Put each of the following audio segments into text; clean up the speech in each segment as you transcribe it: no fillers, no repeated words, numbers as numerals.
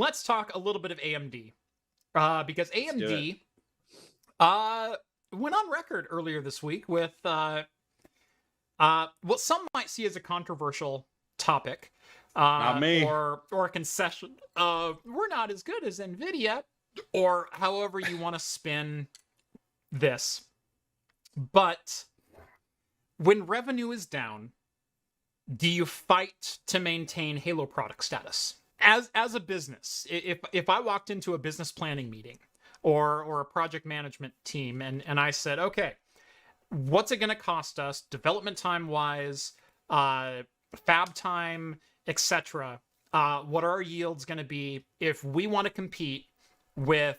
let's talk a little bit of AMD. Because AMD went on record earlier this week with what some might see as a controversial topic. Not me. Or a concession of we're not as good as nVidia, or however you want to spin this. But when revenue is down, do you fight to maintain Halo product status? As a business, if I walked into a business planning meeting or a project management team and I said, okay, what's it going to cost us development time wise, fab time, etc. What are our yields going to be if we want to compete with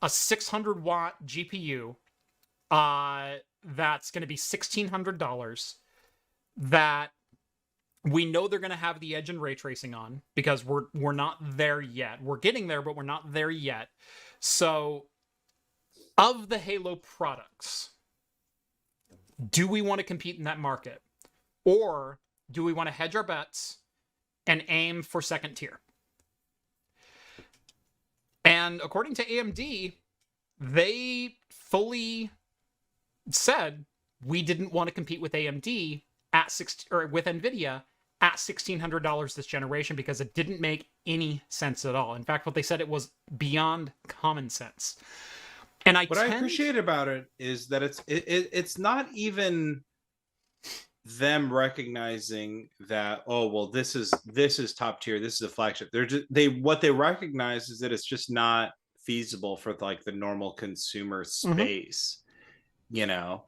a 600 watt GPU that's going to be $1,600, that we know they're going to have the edge and ray tracing on, because we're not there yet. We're getting there, but we're not there yet. So of the Halo products, do we want to compete in that market? Or do we want to hedge our bets and aim for second tier? And according to AMD, they fully said we didn't want to compete with AMD with nVidia at $1,600 this generation because it didn't make any sense at all. In fact, what they said, it was beyond common sense. And I appreciate about it is that it's not even them recognizing that, oh well, this is top tier, this is a flagship. What they recognize is that it's just not feasible for like the normal consumer space, you know.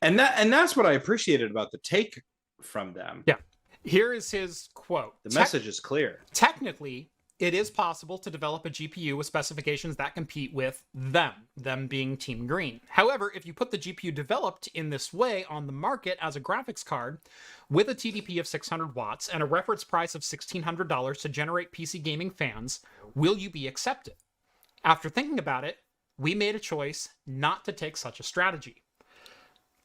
And that's what I appreciated about the take from them. Yeah. Here is his quote. The message is clear. Technically, it is possible to develop a GPU with specifications that compete with them being Team Green. However, if you put the GPU developed in this way on the market as a graphics card with a TDP of 600 watts and a reference price of $1,600 to generate PC gaming fans, will you be accepted? After thinking about it, we made a choice not to take such a strategy.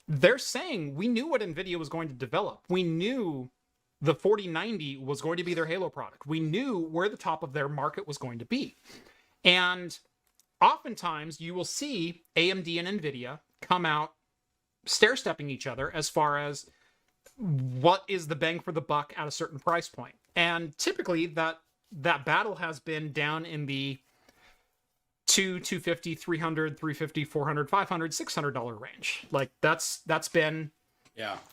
They're saying we knew what NVIDIA was going to develop. We knew the 4090 was going to be their Halo product. We knew where the top of their market was going to be. And oftentimes you will see AMD and NVIDIA come out stair-stepping each other as far as what is the bang for the buck at a certain price point. And typically that battle has been down in the $250, $300, $350, $400, $500, $600 range. Like that's been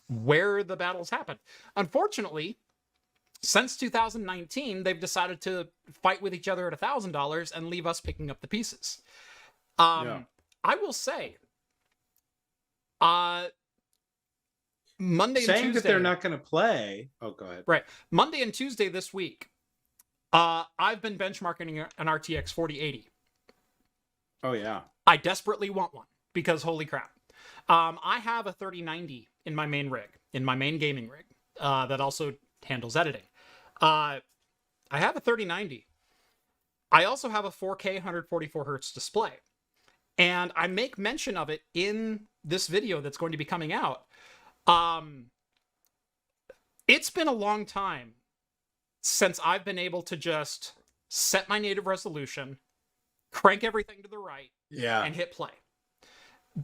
where the battles happen. Unfortunately, since 2019, they've decided to fight with each other at $1,000 and leave us picking up the pieces. I will say, Monday and saying Tuesday, that they're not going to play. Oh, go ahead. Right. Monday and Tuesday this week, I've been benchmarking an RTX 4080. Oh, yeah. I desperately want one because holy crap. I have a 3090 in my main rig, in my main gaming rig, that also handles editing. I have a 3090. I also have a 4K 144 hertz display. And I make mention of it in this video that's going to be coming out. It's been a long time since I've been able to just set my native resolution, crank everything to the right, and hit play.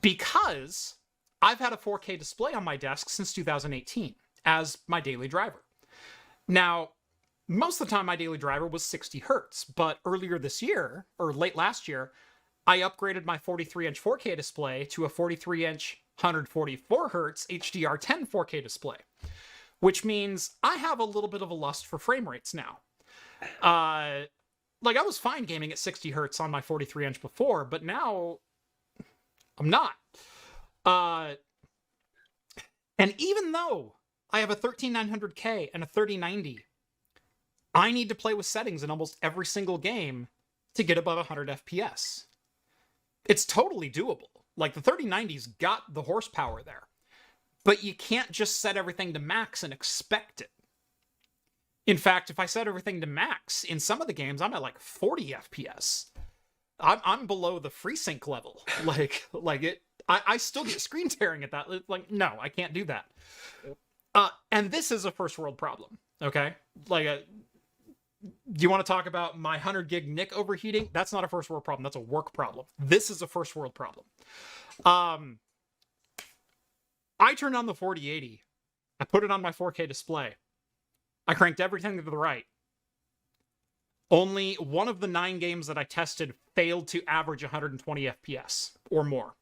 Because I've had a 4K display on my desk since 2018 as my daily driver. Now, most of the time my daily driver was 60 hertz, but earlier this year, or late last year, I upgraded my 43-inch 4K display to a 43-inch 144 hertz HDR10 4K display, which means I have a little bit of a lust for frame rates now. Like, I was fine gaming at 60 hertz on my 43-inch before, but now I'm not. And even though I have a 13900K and a 3090, I need to play with settings in almost every single game to get above 100 FPS. It's totally doable. Like, the 3090's got the horsepower there. But you can't just set everything to max and expect it. In fact, if I set everything to max, in some of the games, I'm at like 40 FPS. I'm below the FreeSync level. I still get screen tearing at that. Like, no, I can't do that. And this is a first world problem, okay? Like, you want to talk about my 100 gig NIC overheating? That's not a first world problem. That's a work problem. This is a first world problem. I turned on the 4080. I put it on my 4K display. I cranked everything to the right. Only one of the 9 games that I tested failed to average 120 FPS or more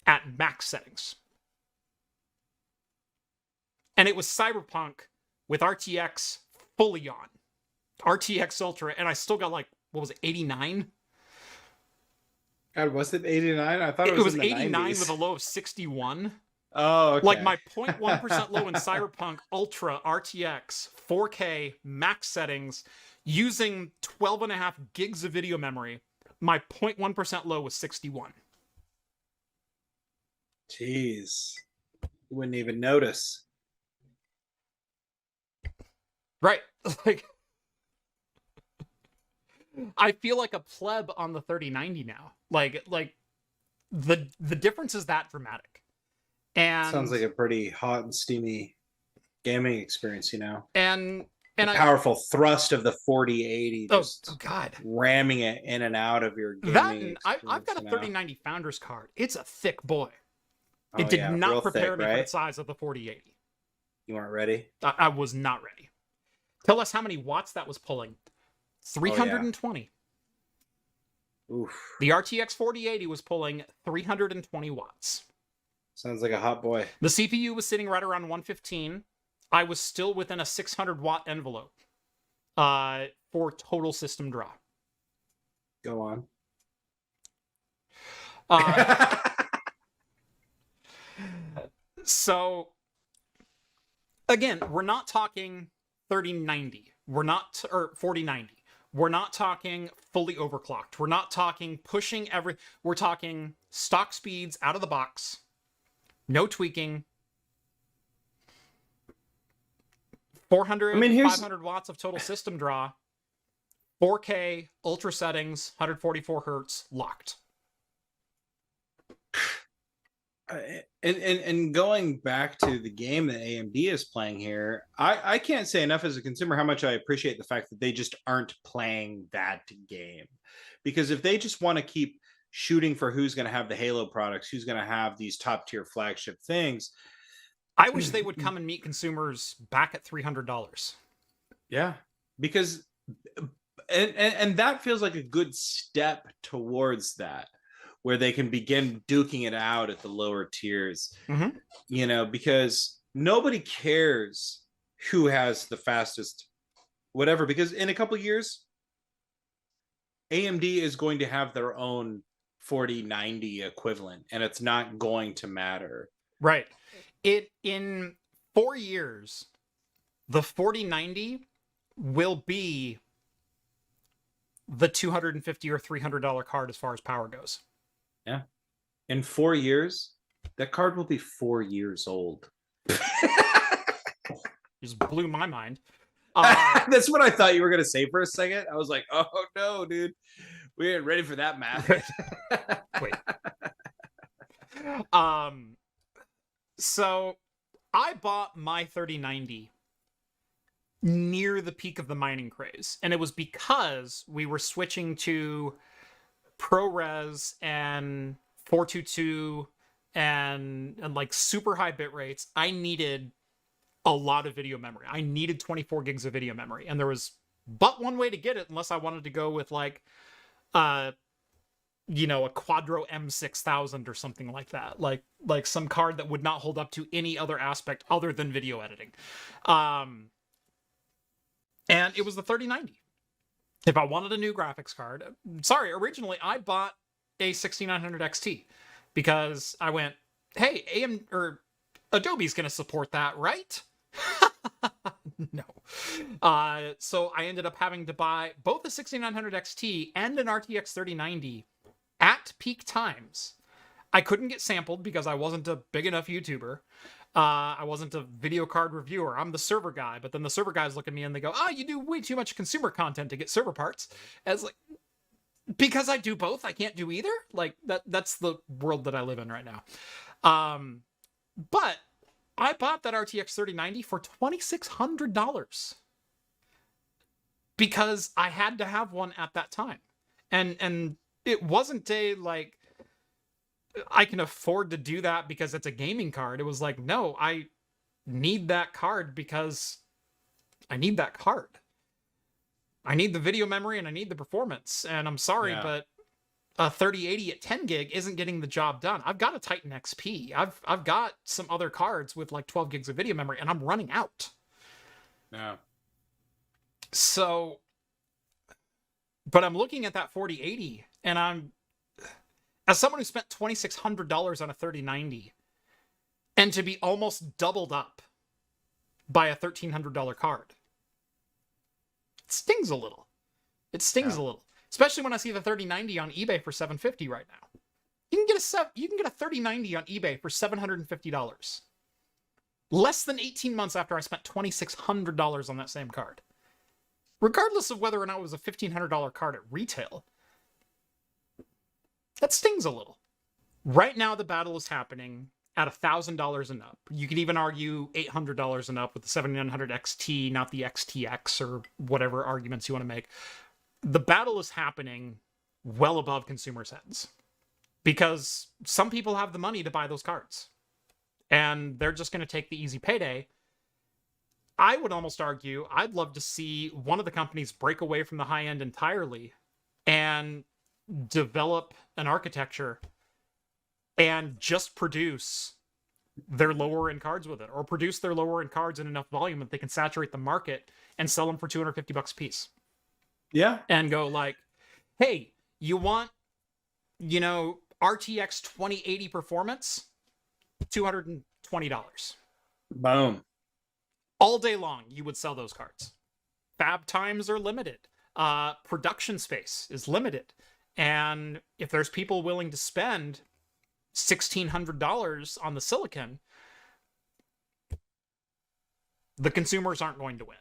at max settings. And it was Cyberpunk with RTX fully on. RTX Ultra, and I still got like, what was it, 89? God, was it 89? I thought It was in the 89 90s. with a low of 61. Oh, okay. Like my 0.1% low in Cyberpunk Ultra RTX 4K max settings using 12.5 gigs of video memory. My 0.1% low was 61. Jeez. You wouldn't even notice. Right. Like, I feel like a pleb on the 3090 now. Like the difference is that dramatic. And sounds like a pretty hot and steamy gaming experience, you know. And the powerful thrust of the 4080 just God, ramming it in and out of your gaming that, I've got a 3090 Founders card. It's a thick boy. Oh, it did not prepare thick, me right? for the size of the 4080. You weren't ready? I was not ready. Tell us how many watts that was pulling. 320. Oof. The RTX 4080 was pulling 320 watts. Sounds like a hot boy. The CPU was sitting right around 115. I was still within a 600 watt envelope for total system draw. Go on. So, again, we're not talking 3090. We're not, or 4090. We're not talking fully overclocked. We're not talking pushing we're talking stock speeds out of the box. No tweaking. 500 watts of total system draw. 4K, ultra settings, 144 hertz, locked. And going back to the game that AMD is playing here, I can't say enough as a consumer how much I appreciate the fact that they just aren't playing that game. Because if they just want to keep shooting for who's going to have the Halo products, who's going to have these top tier flagship things, I wish they would come and meet consumers back at $300. Yeah, because and that feels like a good step towards that, where they can begin duking it out at the lower tiers. Mm-hmm. You know, because nobody cares who has the fastest whatever, because in a couple of years AMD is going to have their own 4090 equivalent, and it's not going to matter. Right. In 4 years, the 4090 will be the $250 or $300 card as far as power goes. Yeah. In 4 years, that card will be 4 years old. Just blew my mind. That's what I thought you were going to say for a second. I was like, oh no, dude. We ain't ready for that math. Wait. So I bought my 3090 near the peak of the mining craze, and it was because we were switching to ProRes and 422 and like super high bit rates. I needed a lot of video memory. I needed 24 gigs of video memory, and there was but one way to get it, unless I wanted to go with like a Quadro M6000 or something like that, like some card that would not hold up to any other aspect other than video editing. And it was the 3090. If I wanted a new graphics card, originally I bought a 6900 XT because I went, hey, Adobe's going to support that, right? No. So I ended up having to buy both a 6900 XT and an RTX 3090 at peak times. I couldn't get sampled because I wasn't a big enough YouTuber. I wasn't a video card reviewer. I'm the server guy, but then the server guys look at me and they go, you do way too much consumer content to get server parts. As like, because I do both, I can't do either. Like that's the world that I live in right now. But I bought that RTX 3090 for $2,600. because I had to have one at that time. And it wasn't a like I can afford to do that because it's a gaming card. It was like, no, I need that card because I need that card. I need the video memory and I need the performance. And I'm sorry, but a 3080 at 10 gig isn't getting the job done. I've got a Titan XP. I've got some other cards with like 12 gigs of video memory, and I'm running out. Yeah. So, but I'm looking at that 4080, and I'm, as someone who spent $2,600 on a 3090, and to be almost doubled up by a $1,300 card, it stings a little. It stings a little. Especially when I see the 3090 on eBay for $750 right now. You can get a 3090 on eBay for $750. Less than 18 months after I spent $2,600 on that same card. Regardless of whether or not it was a $1,500 card at retail. That stings a little. Right now the battle is happening at $1,000 and up. You could even argue $800 and up with the 7900 XT, not the XTX, or whatever arguments you want to make. The battle is happening well above consumers' heads because some people have the money to buy those cards and they're just going to take the easy payday. I would almost argue I'd love to see one of the companies break away from the high end entirely and develop an architecture and just produce their lower end cards with it, or produce their lower end cards in enough volume that they can saturate the market and sell them for $250 a piece. Yeah. And go like, hey, you want, RTX 2080 performance? $220. Boom. All day long, you would sell those cards. Fab times are limited. Production space is limited. And if there's people willing to spend $1,600 on the silicon, the consumers aren't going to win.